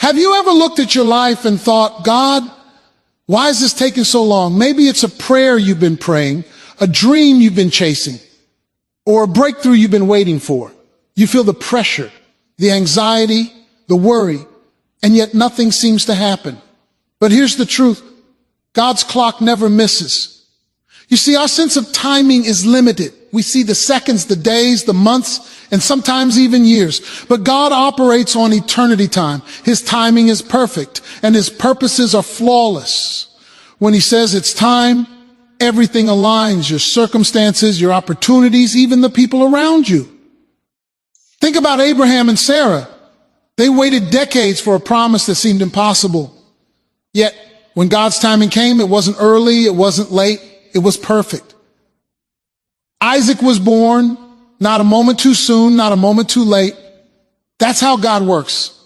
Have you ever looked at your life and thought, God, why is this taking so long? Maybe it's a prayer you've been praying, a dream you've been chasing, or a breakthrough you've been waiting for. You feel the pressure, the anxiety, the worry, and yet nothing seems to happen. But here's the truth. God's clock never misses. You see, our sense of timing is limited. We see the seconds, the days, the months, and sometimes even years. But God operates on eternity time. His timing is perfect, and his purposes are flawless. When he says it's time, everything aligns, your circumstances, your opportunities, even the people around you. Think about Abraham and Sarah. They waited decades for a promise that seemed impossible. Yet, when God's timing came, it wasn't early, it wasn't late, it was perfect. Isaac was born, not a moment too soon, not a moment too late. That's how God works.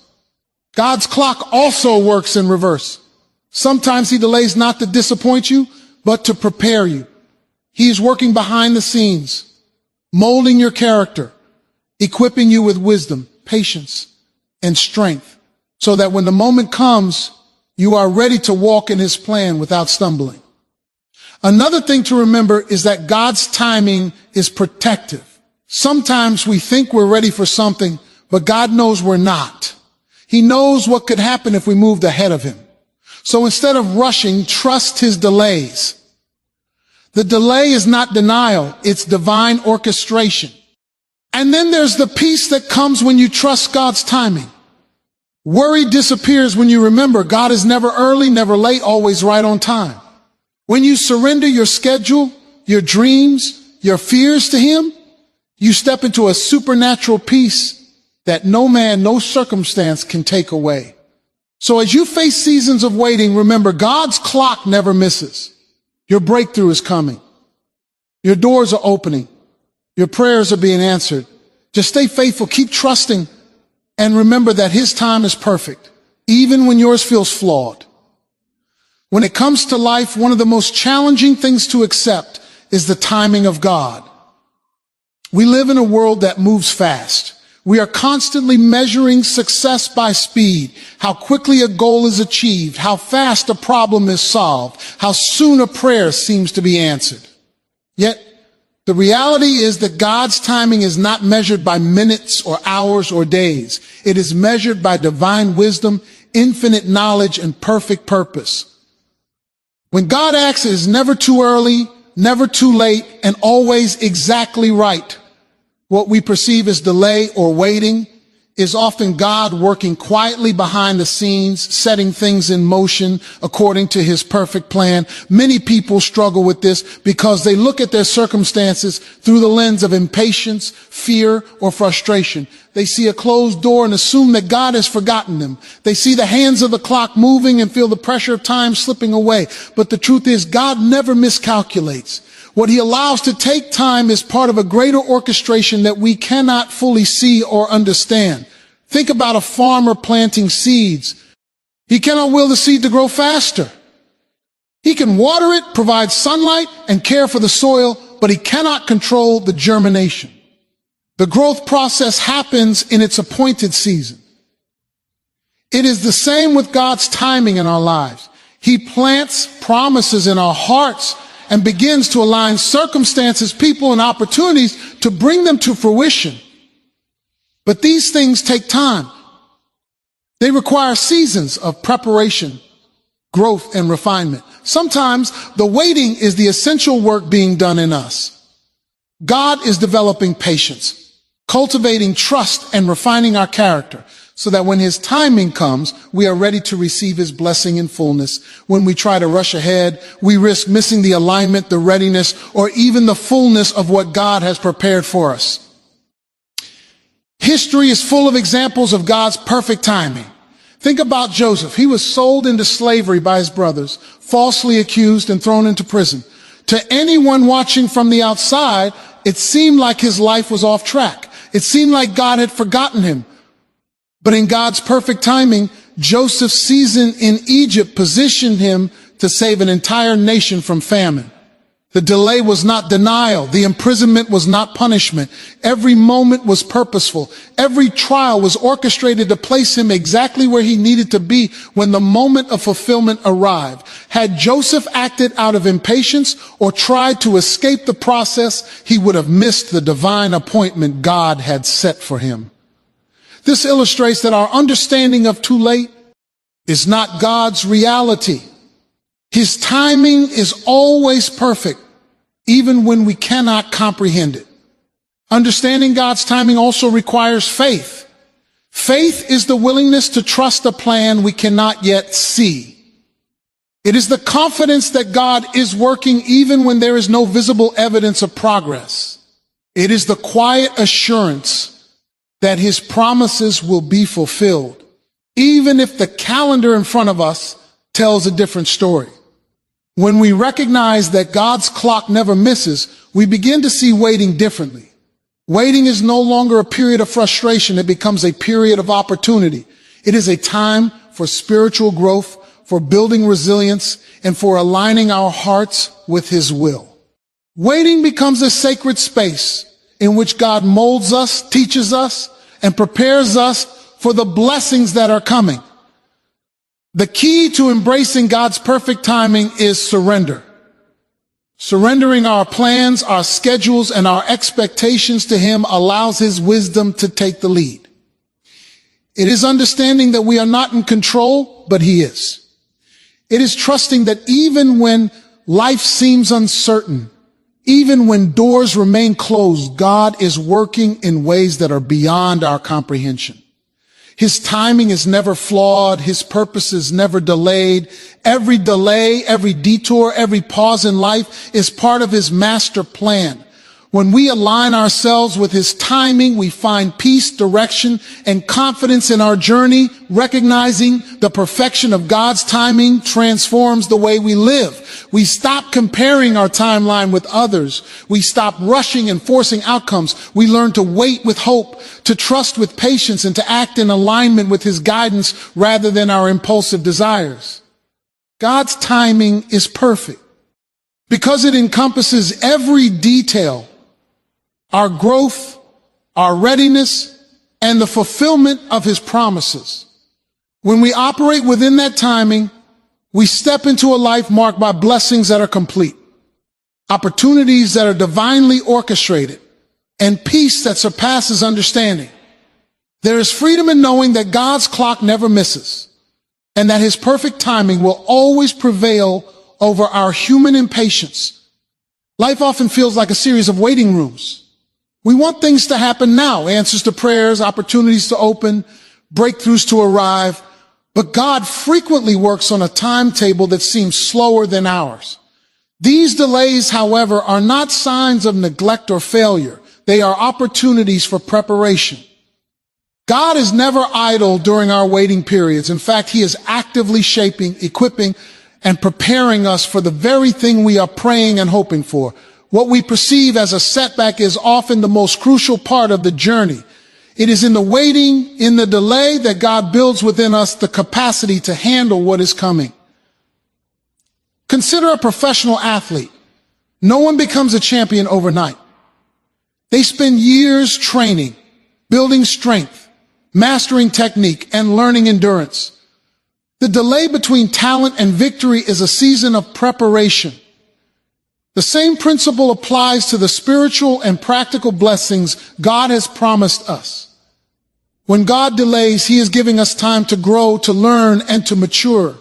God's clock also works in reverse. Sometimes he delays not to disappoint you, but to prepare you. He is working behind the scenes, molding your character, equipping you with wisdom, patience, and strength, so that when the moment comes, you are ready to walk in his plan without stumbling. Another thing to remember is that God's timing is protective. Sometimes we think we're ready for something, but God knows we're not. He knows what could happen if we moved ahead of him. So instead of rushing, trust his delays. The delay is not denial, it's divine orchestration. And then there's the peace that comes when you trust God's timing. Worry disappears when you remember God is never early, never late, always right on time. When you surrender your schedule, your dreams, your fears to him, you step into a supernatural peace that no man, no circumstance can take away. So as you face seasons of waiting, remember God's clock never misses. Your breakthrough is coming. Your doors are opening. Your prayers are being answered. Just stay faithful, keep trusting, and remember that his time is perfect, even when yours feels flawed. When it comes to life, one of the most challenging things to accept is the timing of God. We live in a world that moves fast. We are constantly measuring success by speed, how quickly a goal is achieved, how fast a problem is solved, how soon a prayer seems to be answered. Yet, the reality is that God's timing is not measured by minutes or hours or days. It is measured by divine wisdom, infinite knowledge, and perfect purpose. When God acts, it is never too early, never too late, and always exactly right. What we perceive as delay or waiting is often God working quietly behind the scenes, setting things in motion according to his perfect plan. Many people struggle with this because they look at their circumstances through the lens of impatience, fear, or frustration. They see a closed door and assume that God has forgotten them. They see the hands of the clock moving and feel the pressure of time slipping away. But the truth is, God never miscalculates. What he allows to take time is part of a greater orchestration that we cannot fully see or understand. Think about a farmer planting seeds. He cannot will the seed to grow faster. He can water it, provide sunlight, and care for the soil, but he cannot control the germination. The growth process happens in its appointed season. It is the same with God's timing in our lives. He plants promises in our hearts and begins to align circumstances, people, and opportunities to bring them to fruition. But these things take time. They require seasons of preparation, growth, and refinement. Sometimes the waiting is the essential work being done in us. God is developing patience, cultivating trust, and refining our character, so that when his timing comes, we are ready to receive his blessing in fullness. When we try to rush ahead, we risk missing the alignment, the readiness, or even the fullness of what God has prepared for us. History is full of examples of God's perfect timing. Think about Joseph. He was sold into slavery by his brothers, falsely accused and thrown into prison. To anyone watching from the outside, it seemed like his life was off track. It seemed like God had forgotten him. But in God's perfect timing, Joseph's season in Egypt positioned him to save an entire nation from famine. The delay was not denial. The imprisonment was not punishment. Every moment was purposeful. Every trial was orchestrated to place him exactly where he needed to be when the moment of fulfillment arrived. Had Joseph acted out of impatience or tried to escape the process, he would have missed the divine appointment God had set for him. This illustrates that our understanding of too late is not God's reality. His timing is always perfect, even when we cannot comprehend it. Understanding God's timing also requires faith. Faith is the willingness to trust a plan we cannot yet see. It is the confidence that God is working even when there is no visible evidence of progress. It is the quiet assurance that His promises will be fulfilled, even if the calendar in front of us tells a different story. When we recognize that God's clock never misses, we begin to see waiting differently. Waiting is no longer a period of frustration. It becomes a period of opportunity. It is a time for spiritual growth, for building resilience, and for aligning our hearts with His will. Waiting becomes a sacred space in which God molds us, teaches us, and prepares us for the blessings that are coming. The key to embracing God's perfect timing is surrender. Surrendering our plans, our schedules, and our expectations to Him allows His wisdom to take the lead. It is understanding that we are not in control, but He is. It is trusting that even when life seems uncertain, even when doors remain closed, God is working in ways that are beyond our comprehension. His timing is never flawed. His purpose is never delayed. Every delay, every detour, every pause in life is part of His master plan. When we align ourselves with His timing, we find peace, direction, and confidence in our journey. Recognizing the perfection of God's timing transforms the way we live. We stop comparing our timeline with others. We stop rushing and forcing outcomes. We learn to wait with hope, to trust with patience, and to act in alignment with His guidance rather than our impulsive desires. God's timing is perfect because it encompasses every detail: our growth, our readiness, and the fulfillment of His promises. When we operate within that timing, we step into a life marked by blessings that are complete, opportunities that are divinely orchestrated, and peace that surpasses understanding. There is freedom in knowing that God's clock never misses, and that His perfect timing will always prevail over our human impatience. Life often feels like a series of waiting rooms. We want things to happen now, answers to prayers, opportunities to open, breakthroughs to arrive. But God frequently works on a timetable that seems slower than ours. These delays, however, are not signs of neglect or failure. They are opportunities for preparation. God is never idle during our waiting periods. In fact, He is actively shaping, equipping, and preparing us for the very thing we are praying and hoping for. What we perceive as a setback is often the most crucial part of the journey. It is in the waiting, in the delay, that God builds within us the capacity to handle what is coming. Consider a professional athlete. No one becomes a champion overnight. They spend years training, building strength, mastering technique, and learning endurance. The delay between talent and victory is a season of preparation. The same principle applies to the spiritual and practical blessings God has promised us. When God delays, He is giving us time to grow, to learn, and to mature.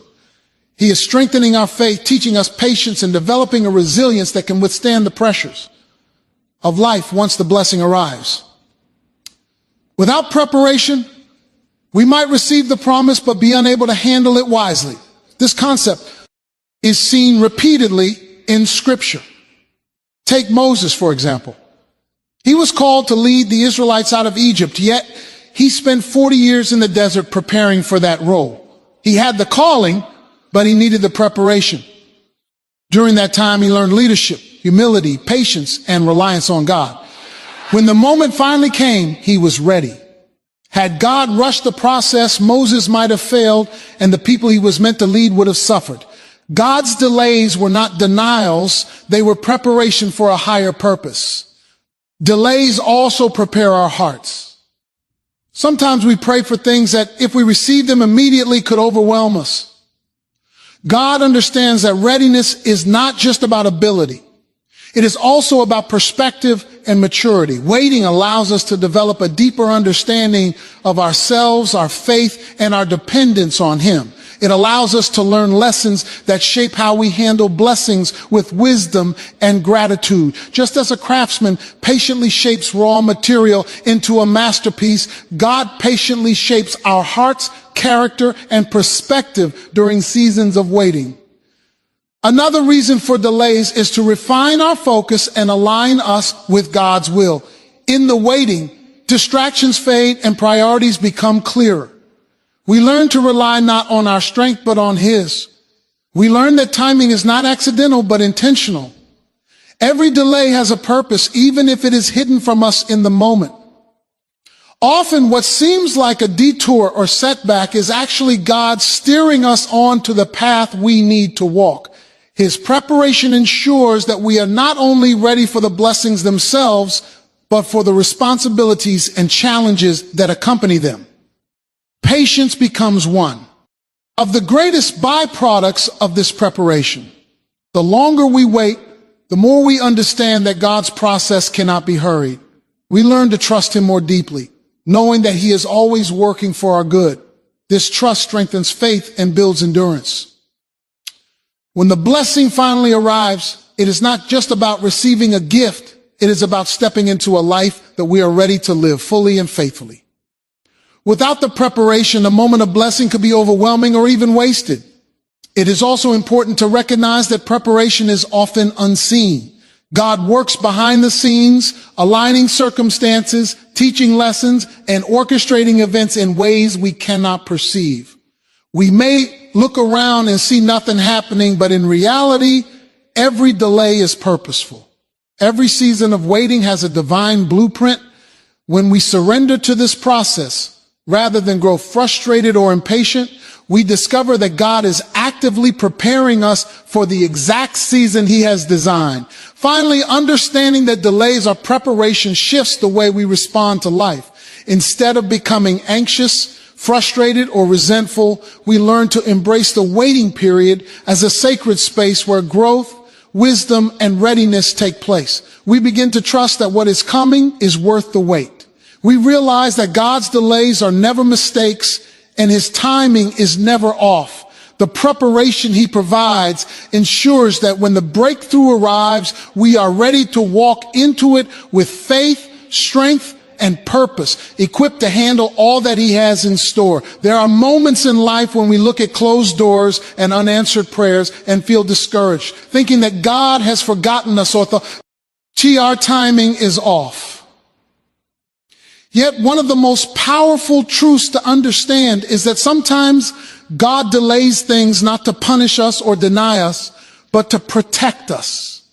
He is strengthening our faith, teaching us patience, and developing a resilience that can withstand the pressures of life once the blessing arrives. Without preparation, we might receive the promise but be unable to handle it wisely. This concept is seen repeatedly in Scripture. Take Moses, for example. He was called to lead the Israelites out of Egypt, yet he spent 40 years in the desert preparing for that role. He had the calling, but he needed the preparation. During that time, he learned leadership, humility, patience, and reliance on God. When the moment finally came, he was ready. Had God rushed the process, Moses might have failed, and the people he was meant to lead would have suffered. God's delays were not denials, they were preparation for a higher purpose. Delays also prepare our hearts. Sometimes we pray for things that, if we receive them immediately, could overwhelm us. God understands that readiness is not just about ability. It is also about perspective and maturity. Waiting allows us to develop a deeper understanding of ourselves, our faith, and our dependence on Him. It allows us to learn lessons that shape how we handle blessings with wisdom and gratitude. Just as a craftsman patiently shapes raw material into a masterpiece, God patiently shapes our hearts, character, and perspective during seasons of waiting. Another reason for delays is to refine our focus and align us with God's will. In the waiting, distractions fade and priorities become clearer. We learn to rely not on our strength, but on His. We learn that timing is not accidental, but intentional. Every delay has a purpose, even if it is hidden from us in the moment. Often what seems like a detour or setback is actually God steering us on to the path we need to walk. His preparation ensures that we are not only ready for the blessings themselves, but for the responsibilities and challenges that accompany them. Patience becomes one of the greatest byproducts of this preparation. The longer we wait, the more we understand that God's process cannot be hurried. We learn to trust Him more deeply, knowing that He is always working for our good. This trust strengthens faith and builds endurance. When the blessing finally arrives, it is not just about receiving a gift. It is about stepping into a life that we are ready to live fully and faithfully. Without the preparation, a moment of blessing could be overwhelming or even wasted. It is also important to recognize that preparation is often unseen. God works behind the scenes, aligning circumstances, teaching lessons, and orchestrating events in ways we cannot perceive. We may look around and see nothing happening, but in reality, every delay is purposeful. Every season of waiting has a divine blueprint. When we surrender to this process, rather than grow frustrated or impatient, we discover that God is actively preparing us for the exact season He has designed. Finally, understanding that delays are preparation shifts the way we respond to life. Instead of becoming anxious, frustrated, or resentful, we learn to embrace the waiting period as a sacred space where growth, wisdom, and readiness take place. We begin to trust that what is coming is worth the wait. We realize that God's delays are never mistakes and His timing is never off. The preparation He provides ensures that when the breakthrough arrives, we are ready to walk into it with faith, strength, and purpose, equipped to handle all that He has in store. There are moments in life when we look at closed doors and unanswered prayers and feel discouraged, thinking that God has forgotten us or our timing is off. Yet one of the most powerful truths to understand is that sometimes God delays things not to punish us or deny us, but to protect us.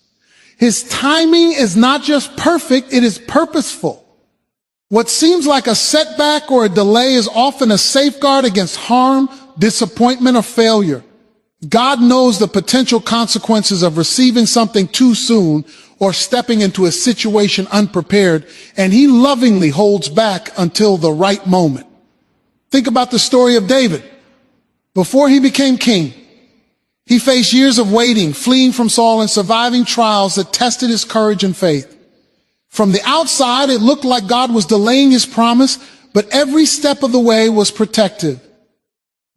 His timing is not just perfect, it is purposeful. What seems like a setback or a delay is often a safeguard against harm, disappointment, or failure. God knows the potential consequences of receiving something too soon or stepping into a situation unprepared, and He lovingly holds back until the right moment. Think about the story of David. Before he became king, he faced years of waiting, fleeing from Saul, and surviving trials that tested his courage and faith. From the outside, it looked like God was delaying His promise, but every step of the way was protective.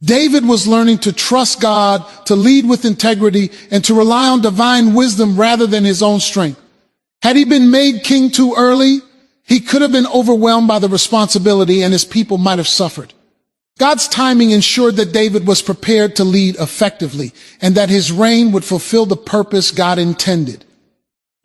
David was learning to trust God, to lead with integrity, and to rely on divine wisdom rather than his own strength. Had he been made king too early, he could have been overwhelmed by the responsibility and his people might have suffered. God's timing ensured that David was prepared to lead effectively and that his reign would fulfill the purpose God intended.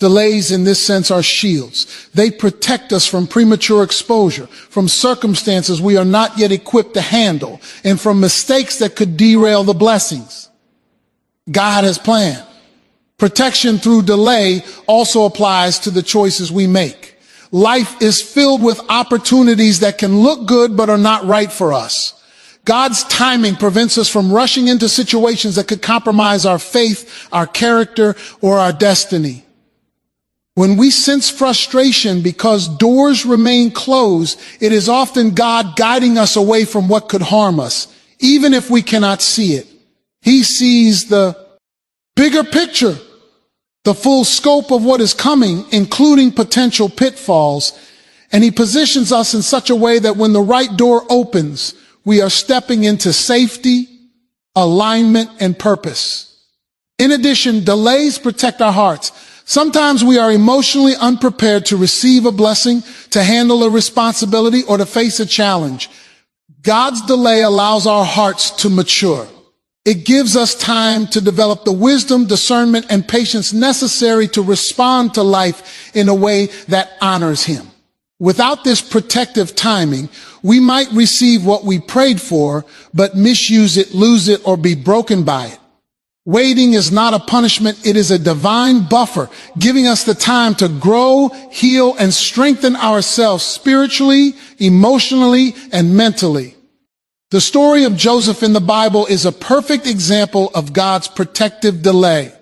Delays in this sense are shields. They protect us from premature exposure, from circumstances we are not yet equipped to handle, and from mistakes that could derail the blessings God has planned. Protection through delay also applies to the choices we make. Life is filled with opportunities that can look good but are not right for us. God's timing prevents us from rushing into situations that could compromise our faith, our character, or our destiny. When we sense frustration because doors remain closed, it is often God guiding us away from what could harm us, even if we cannot see it. He sees the bigger picture, the full scope of what is coming, including potential pitfalls, and He positions us in such a way that when the right door opens, we are stepping into safety, alignment, and purpose. In addition, delays protect our hearts. Sometimes we are emotionally unprepared to receive a blessing, to handle a responsibility, or to face a challenge. God's delay allows our hearts to mature. It gives us time to develop the wisdom, discernment, and patience necessary to respond to life in a way that honors Him. Without this protective timing, we might receive what we prayed for, but misuse it, lose it, or be broken by it. Waiting is not a punishment, it is a divine buffer, giving us the time to grow, heal, and strengthen ourselves spiritually, emotionally, and mentally. The story of Joseph in the Bible is a perfect example of God's protective delay.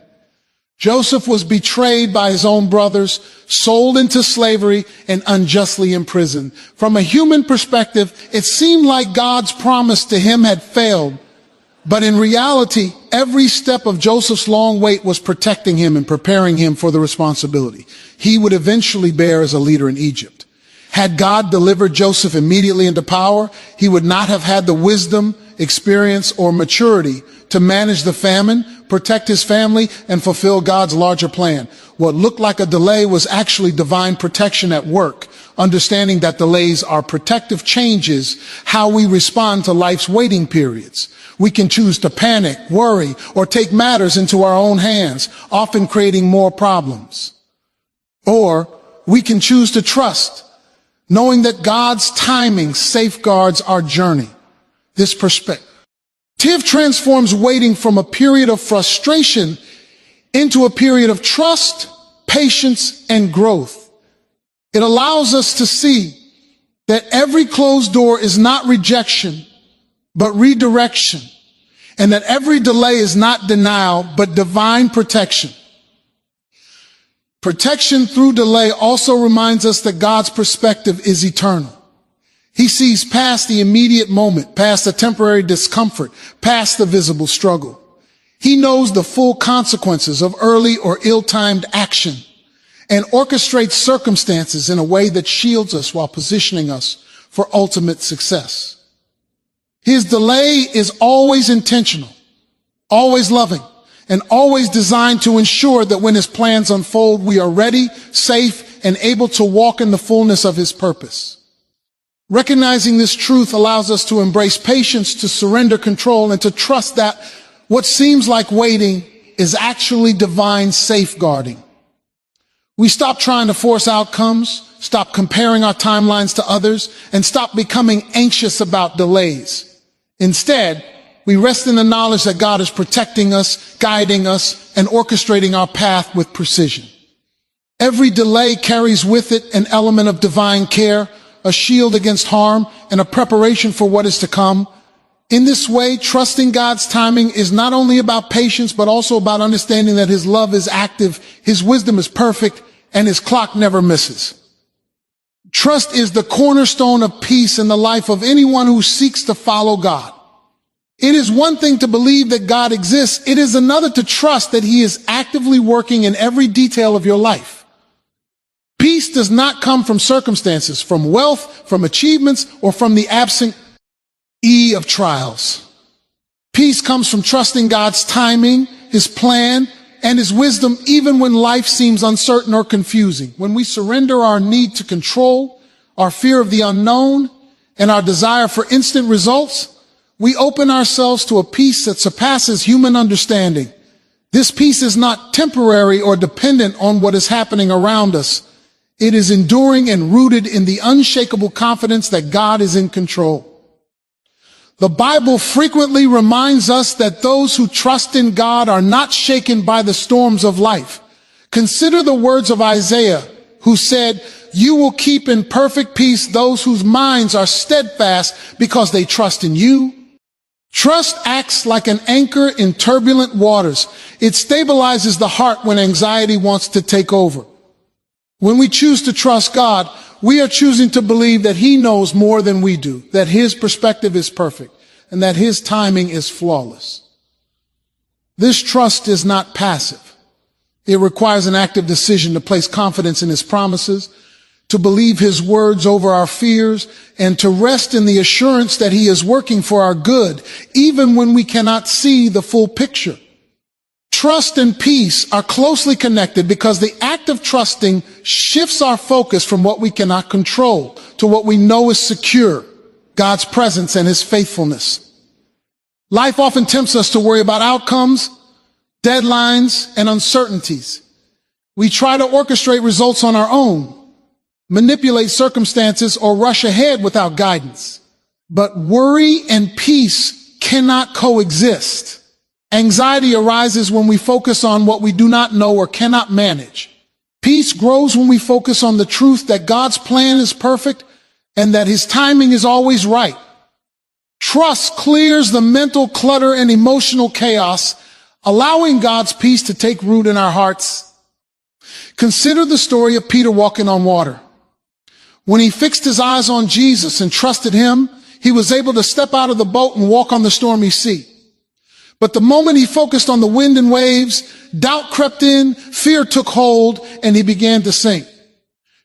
Joseph was betrayed by his own brothers, sold into slavery, and unjustly imprisoned. From a human perspective, it seemed like God's promise to him had failed. But in reality, every step of Joseph's long wait was protecting him and preparing him for the responsibility he would eventually bear as a leader in Egypt. Had God delivered Joseph immediately into power, he would not have had the wisdom, experience, or maturity to manage the famine, protect his family, and fulfill God's larger plan. What looked like a delay was actually divine protection at work. Understanding that delays are protective changes how we respond to life's waiting periods. We can choose to panic, worry, or take matters into our own hands, often creating more problems. Or we can choose to trust, knowing that God's timing safeguards our journey. This perspective transforms waiting from a period of frustration into a period of trust, patience, and growth. It allows us to see that every closed door is not rejection, but redirection, and that every delay is not denial, but divine protection. Protection through delay also reminds us that God's perspective is eternal. He sees past the immediate moment, past the temporary discomfort, past the visible struggle. He knows the full consequences of early or ill-timed action and orchestrates circumstances in a way that shields us while positioning us for ultimate success. His delay is always intentional, always loving, and always designed to ensure that when His plans unfold, we are ready, safe, and able to walk in the fullness of His purpose. Recognizing this truth allows us to embrace patience, to surrender control, and to trust that what seems like waiting is actually divine safeguarding. We stop trying to force outcomes, stop comparing our timelines to others, and stop becoming anxious about delays. Instead, we rest in the knowledge that God is protecting us, guiding us, and orchestrating our path with precision. Every delay carries with it an element of divine care, a shield against harm, and a preparation for what is to come. In this way, trusting God's timing is not only about patience, but also about understanding that His love is active, His wisdom is perfect, and His clock never misses. Trust is the cornerstone of peace in the life of anyone who seeks to follow God. It is one thing to believe that God exists. It is another to trust that He is actively working in every detail of your life. Peace does not come from circumstances, from wealth, from achievements, or from the absence of trials. Peace comes from trusting God's timing, His plan, and His wisdom, even when life seems uncertain or confusing. When we surrender our need to control, our fear of the unknown, and our desire for instant results, we open ourselves to a peace that surpasses human understanding. This peace is not temporary or dependent on what is happening around us. It is enduring and rooted in the unshakable confidence that God is in control. The Bible frequently reminds us that those who trust in God are not shaken by the storms of life. Consider the words of Isaiah, who said, "You will keep in perfect peace those whose minds are steadfast because they trust in you." Trust acts like an anchor in turbulent waters. It stabilizes the heart when anxiety wants to take over. When we choose to trust God, we are choosing to believe that He knows more than we do, that His perspective is perfect, and that His timing is flawless. This trust is not passive. It requires an active decision to place confidence in His promises, to believe His words over our fears, and to rest in the assurance that He is working for our good, even when we cannot see the full picture. Trust and peace are closely connected because the act of trusting shifts our focus from what we cannot control to what we know is secure, God's presence and His faithfulness. Life often tempts us to worry about outcomes, deadlines, and uncertainties. We try to orchestrate results on our own, manipulate circumstances, or rush ahead without guidance. But worry and peace cannot coexist. Anxiety arises when we focus on what we do not know or cannot manage. Peace grows when we focus on the truth that God's plan is perfect and that His timing is always right. Trust clears the mental clutter and emotional chaos, allowing God's peace to take root in our hearts. Consider the story of Peter walking on water. When he fixed his eyes on Jesus and trusted Him, he was able to step out of the boat and walk on the stormy sea. But the moment he focused on the wind and waves, doubt crept in, fear took hold, and he began to sink.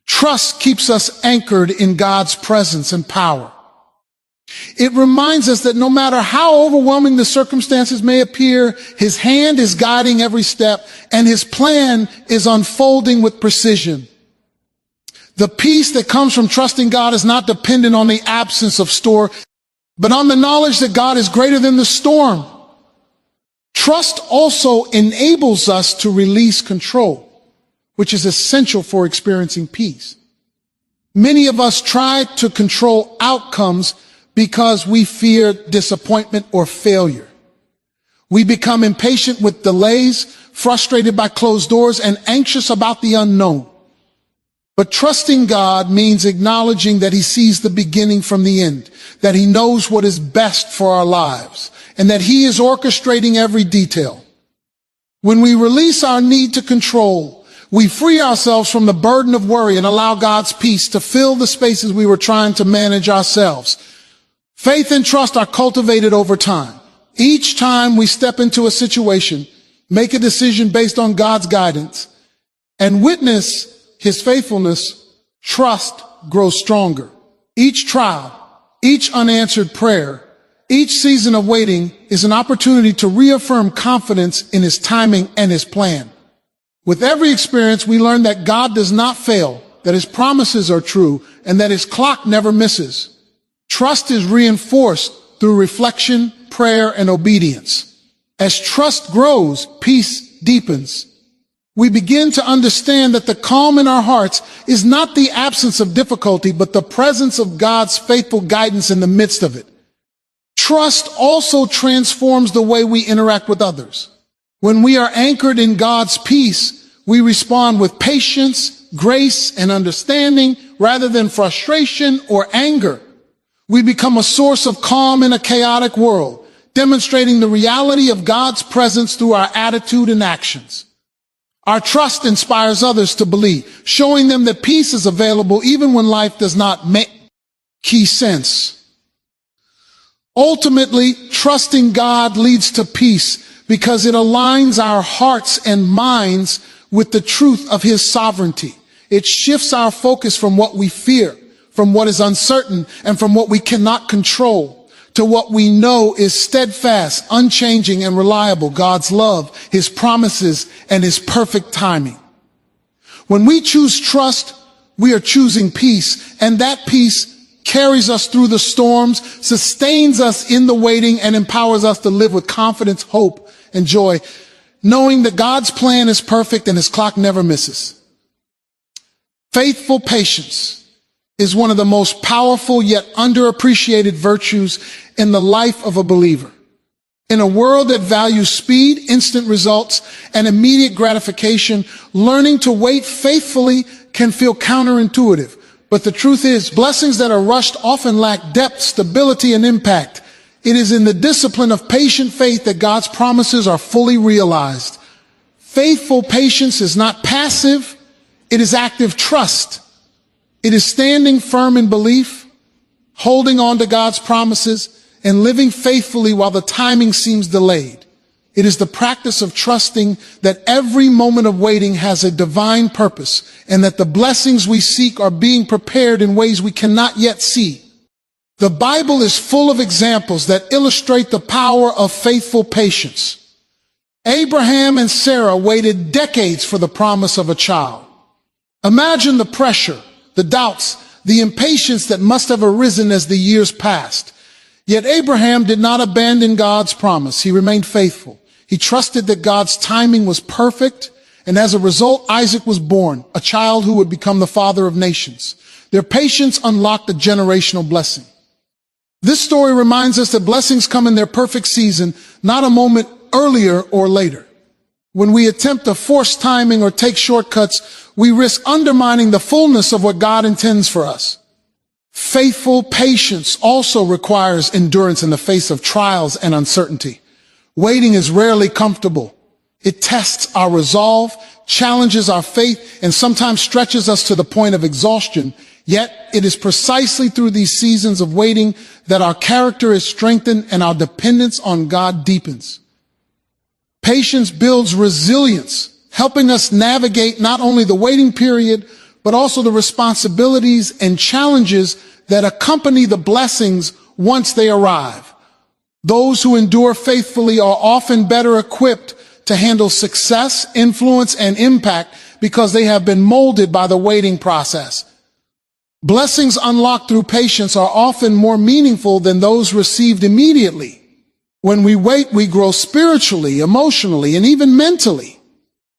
Trust keeps us anchored in God's presence and power. It reminds us that no matter how overwhelming the circumstances may appear, His hand is guiding every step, and His plan is unfolding with precision. The peace that comes from trusting God is not dependent on the absence of storm, but on the knowledge that God is greater than the storm. Trust also enables us to release control, which is essential for experiencing peace. Many of us try to control outcomes because we fear disappointment or failure. We become impatient with delays, frustrated by closed doors, and anxious about the unknown. But trusting God means acknowledging that He sees the beginning from the end, that He knows what is best for our lives, and that He is orchestrating every detail. When we release our need to control, we free ourselves from the burden of worry and allow God's peace to fill the spaces we were trying to manage ourselves. Faith and trust are cultivated over time. Each time we step into a situation, make a decision based on God's guidance, and witness His faithfulness, trust grows stronger. Each trial, each unanswered prayer, each season of waiting is an opportunity to reaffirm confidence in His timing and His plan. With every experience, we learn that God does not fail, that His promises are true, and that His clock never misses. Trust is reinforced through reflection, prayer, and obedience. As trust grows, peace deepens. We begin to understand that the calm in our hearts is not the absence of difficulty, but the presence of God's faithful guidance in the midst of it. Trust also transforms the way we interact with others. When we are anchored in God's peace, we respond with patience, grace, and understanding rather than frustration or anger. We become a source of calm in a chaotic world, demonstrating the reality of God's presence through our attitude and actions. Our trust inspires others to believe, showing them that peace is available even when life does not make sense. Ultimately, trusting God leads to peace because it aligns our hearts and minds with the truth of His sovereignty. It shifts our focus from what we fear, from what is uncertain, and from what we cannot control, to what we know is steadfast, unchanging, and reliable, God's love, His promises, and His perfect timing. When we choose trust, we are choosing peace, and that peace carries us through the storms, sustains us in the waiting, and empowers us to live with confidence, hope, and joy, knowing that God's plan is perfect and His clock never misses. Faithful patience is one of the most powerful yet underappreciated virtues in the life of a believer. In a world that values speed, instant results, and immediate gratification, learning to wait faithfully can feel counterintuitive. But the truth is, blessings that are rushed often lack depth, stability, and impact. It is in the discipline of patient faith that God's promises are fully realized. Faithful patience is not passive, it is active trust. It is standing firm in belief, holding on to God's promises, and living faithfully while the timing seems delayed. It is the practice of trusting that every moment of waiting has a divine purpose and that the blessings we seek are being prepared in ways we cannot yet see. The Bible is full of examples that illustrate the power of faithful patience. Abraham and Sarah waited decades for the promise of a child. Imagine the pressure, the doubts, the impatience that must have arisen as the years passed. Yet Abraham did not abandon God's promise. He remained faithful. He trusted that God's timing was perfect, and as a result, Isaac was born, a child who would become the father of nations. Their patience unlocked a generational blessing. This story reminds us that blessings come in their perfect season, not a moment earlier or later. When we attempt to force timing or take shortcuts, we risk undermining the fullness of what God intends for us. Faithful patience also requires endurance in the face of trials and uncertainty. Waiting is rarely comfortable. It tests our resolve, challenges our faith, and sometimes stretches us to the point of exhaustion. Yet, it is precisely through these seasons of waiting that our character is strengthened and our dependence on God deepens. Patience builds resilience, helping us navigate not only the waiting period, but also the responsibilities and challenges that accompany the blessings once they arrive. Those who endure faithfully are often better equipped to handle success, influence, and impact because they have been molded by the waiting process. Blessings unlocked through patience are often more meaningful than those received immediately. When we wait, we grow spiritually, emotionally, and even mentally.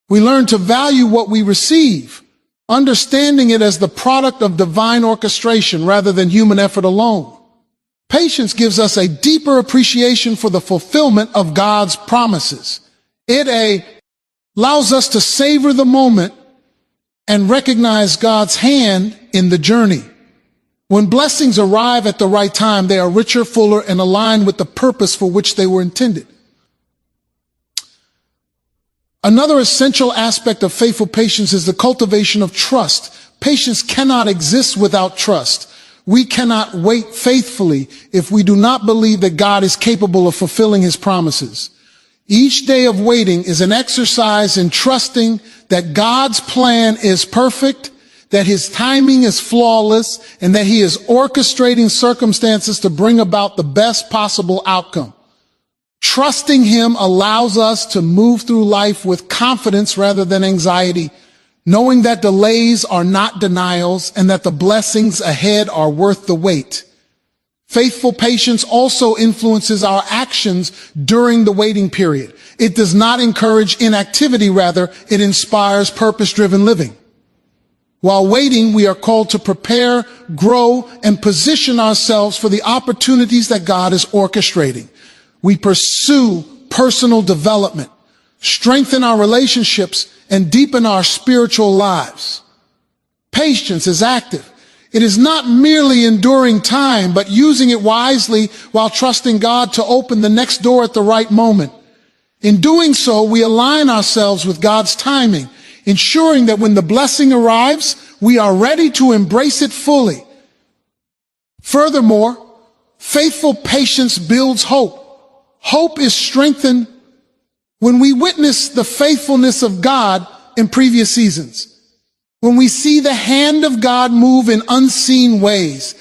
We learn to value what we receive, understanding it as the product of divine orchestration rather than human effort alone. Patience gives us a deeper appreciation for the fulfillment of God's promises. It allows us to savor the moment and recognize God's hand in the journey. When blessings arrive at the right time, they are richer, fuller, and aligned with the purpose for which they were intended. Another essential aspect of faithful patience is the cultivation of trust. Patience cannot exist without trust. We cannot wait faithfully if we do not believe that God is capable of fulfilling his promises. Each day of waiting is an exercise in trusting that God's plan is perfect, that his timing is flawless, and that he is orchestrating circumstances to bring about the best possible outcome. Trusting him allows us to move through life with confidence rather than anxiety, knowing that delays are not denials and that the blessings ahead are worth the wait. Faithful patience also influences our actions during the waiting period. It does not encourage inactivity, rather, it inspires purpose-driven living. While waiting, we are called to prepare, grow, and position ourselves for the opportunities that God is orchestrating. We pursue personal development, strengthen our relationships, and deepen our spiritual lives. Patience is active. It is not merely enduring time, but using it wisely while trusting God to open the next door at the right moment. In doing so, we align ourselves with God's timing, ensuring that when the blessing arrives, we are ready to embrace it fully. Furthermore, faithful patience builds hope. Hope is strengthened when we witness the faithfulness of God in previous seasons. When we see the hand of God move in unseen ways,